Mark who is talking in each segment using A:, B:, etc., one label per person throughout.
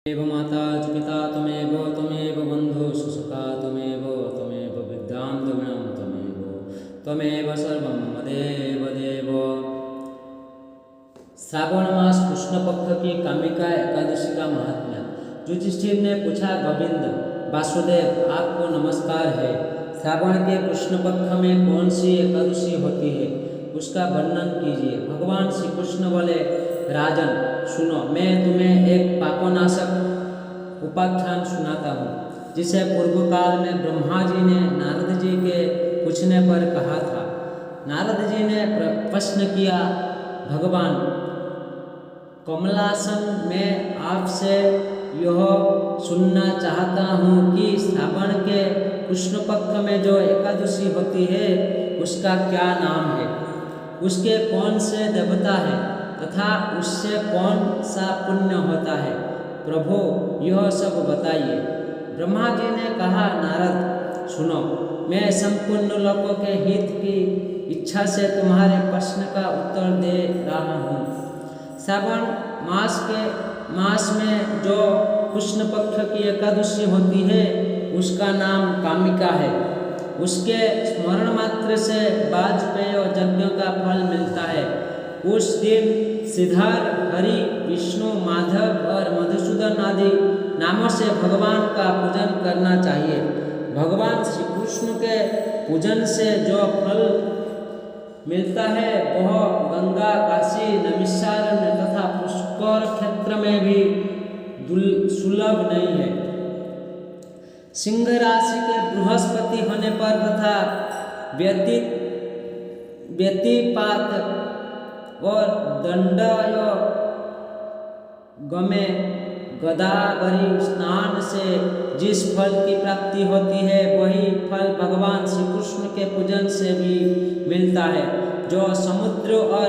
A: त्वमेव माता च पिता त्वमेव बन्धुः सखा त्वमेव विद्यां त्वमेव सर्वं मदेव देव। श्रावण मास कृष्ण पक्ष की कामिका एकादशी का महात्म्य। युधिष्ठिर ने पूछा, गोविंद वासुदेव आपको नमस्कार है। श्रावण के कृष्ण पक्ष में कौन सी एकादशी होती है, उसका वर्णन कीजिए। भगवान श्री कृष्ण बोले, राजन सुनो, मैं तुम्हें एक पापनाशक उपाख्यान सुनाता हूँ, जिसे पूर्व काल में ब्रह्मा जी ने नारद जी के पूछने पर कहा था। नारद जी ने प्रश्न किया, भगवान कमलासन, मैं आपसे यह सुनना चाहता हूँ कि श्रावण के कृष्ण पक्ष में जो एकादशी होती है उसका क्या नाम है, उसके कौन से देवता है तथा उससे कौन सा पुण्य होता है। प्रभु यह सब बताइए। ब्रह्मा जी ने कहा, नारद सुनो, मैं संपूर्ण लोकों के हित की इच्छा से तुम्हारे प्रश्न का उत्तर दे रहा हूँ। श्रावण मास में जो कृष्ण पक्ष की एकादशी होती है उसका नाम कामिका है। उसके स्मरण मात्र से वाजपेय यज्ञ का फल मिलता है। उस दिन सिद्धार्थ, हरि, विष्णु, माधव और मधुसूदन आदि नामों से भगवान का पूजन करना चाहिए। भगवान श्री कृष्ण के पूजन से जो फल मिलता है वह गंगा, काशी, नैमिषारण्य तथा पुष्कर क्षेत्र में भी सुलभ नहीं है। सिंह राशि के बृहस्पति होने पर तथा व्यतिपात और दंडय गमे गदावरी स्नान से जिस फल की प्राप्ति होती है वही फल भगवान श्री कृष्ण के पूजन से भी मिलता है। जो समुद्र और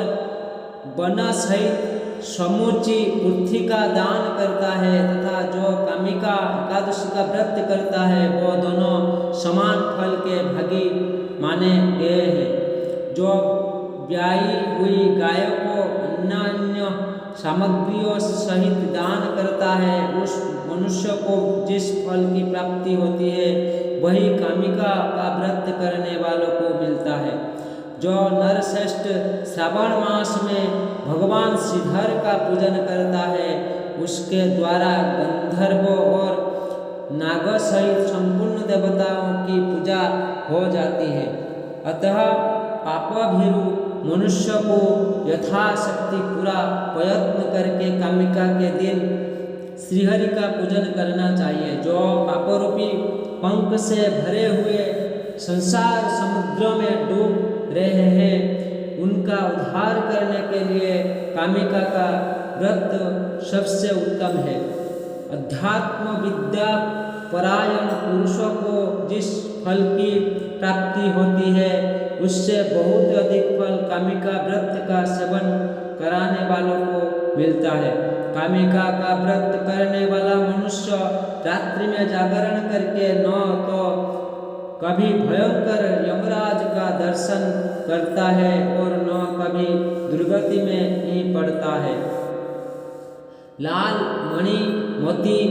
A: वन सहित समूची पृथ्वी का दान करता है तथा जो कामिका एकादशी का व्रत करता है वो दोनों समान फल के भागी माने गए हैं। जो ब्याई हुई गायों को अन्य सामग्रियों सहित दान करता है उस मनुष्य को जिस फल की प्राप्ति होती है वही कामिका का व्रत करने वालों को मिलता है। जो नरश्रेष्ठ श्रावण मास में भगवान श्रीधर का पूजन करता है उसके द्वारा गंधर्वों और नाग सहित संपूर्ण देवताओं की पूजा हो जाती है। अतः पापभीरु मनुष्य को यथाशक्ति पूरा प्रयत्न करके कामिका के दिन श्रीहरि का पूजन करना चाहिए। जो पापरूपी पंख से भरे हुए संसार समुद्र में डूब रहे हैं उनका उद्धार करने के लिए कामिका का व्रत सबसे उत्तम है। अध्यात्म विद्या परायण पुरुषों को जिस फल की प्राप्ति होती है उससे बहुत अधिक फल कामिका व्रत का सेवन कराने वालों को मिलता है। कामिका का व्रत करने वाला मनुष्य रात्रि में जागरण करके न तो कभी भयंकर यमराज का दर्शन करता है और न कभी दुर्गति में ही पड़ता है। लाल, मणि, मोती,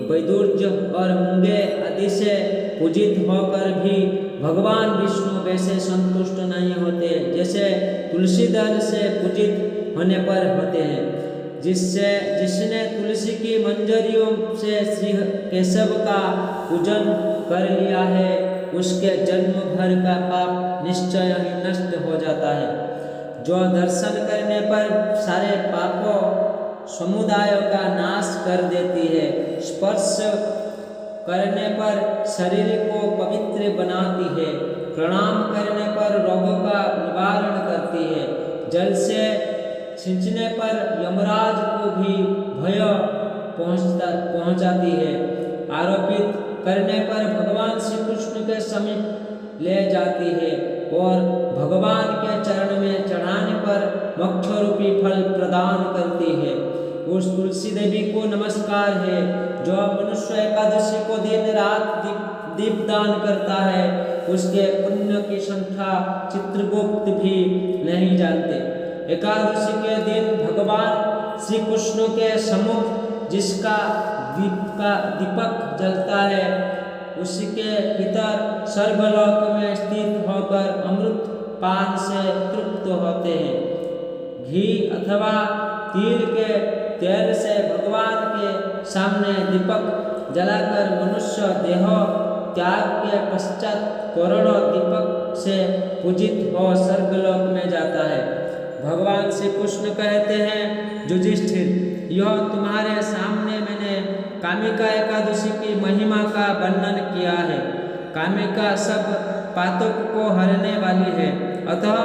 A: वैदुर्य और मूंगे आदि से पूजित होकर भी भगवान विष्णु वैसे संतुष्ट नहीं होते जैसे तुलसी दल से पूजित होने पर होते हैं। जिसने तुलसी की मंजरियों से श्री केशव का पूजन कर लिया है उसके जन्म भर का पाप निश्चय ही नष्ट हो जाता है। जो दर्शन करने पर सारे पापों समुदाय का नाश कर देती है, स्पर्श करने पर शरीर को पवित्र बनाती है, प्रणाम करने पर रोगों का निवारण करती है, जल से सिंचने पर यमराज को भी भय पहुंचाती है, आरोपित करने पर भगवान श्री कृष्ण के समीप ले जाती है और भगवान के चरण में चढ़ाने पर मोक्ष रूपी फल प्रदान करती है। उस तुलसी देवी को नमस्कार है। जो मनुष्य एकादशी को दिन रात दीपदान करता है उसके पुण्य की संख्या चित्रगुप्त भी नहीं जानते। एकादशी के दिन भगवान श्री कृष्ण के सम्मुख जिसका दीपक जलता है, उसके पितर स्वर्गलोक में स्थित होकर अमृत पान से तृप्त होते हैं। घी अथवा तिल के तेल से भगवान के सामने दीपक जलाकर मनुष्य देह त्याग के पश्चात करोड़ों दीपक से पूजित हो स्वर्गलोक में जाता है। भगवान श्री कृष्ण कहते हैं, युधिष्ठिर, यह तुम्हारे सामने मैंने कामिका एकादशी की महिमा का वर्णन किया है। कामिका सब पातक को हरने वाली है, अतः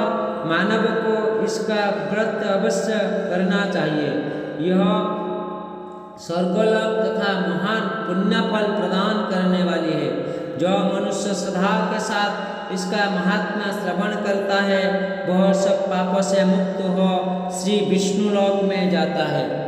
A: मानव को इसका व्रत अवश्य करना चाहिए। यह स्वर्गलोक तथा महान पुण्य फल प्रदान करने वाली है। जो मनुष्य श्रद्धा के साथ इसका महात्म्य श्रवण करता है, वह सब पापों से मुक्त हो श्री विष्णु लोक में जाता है।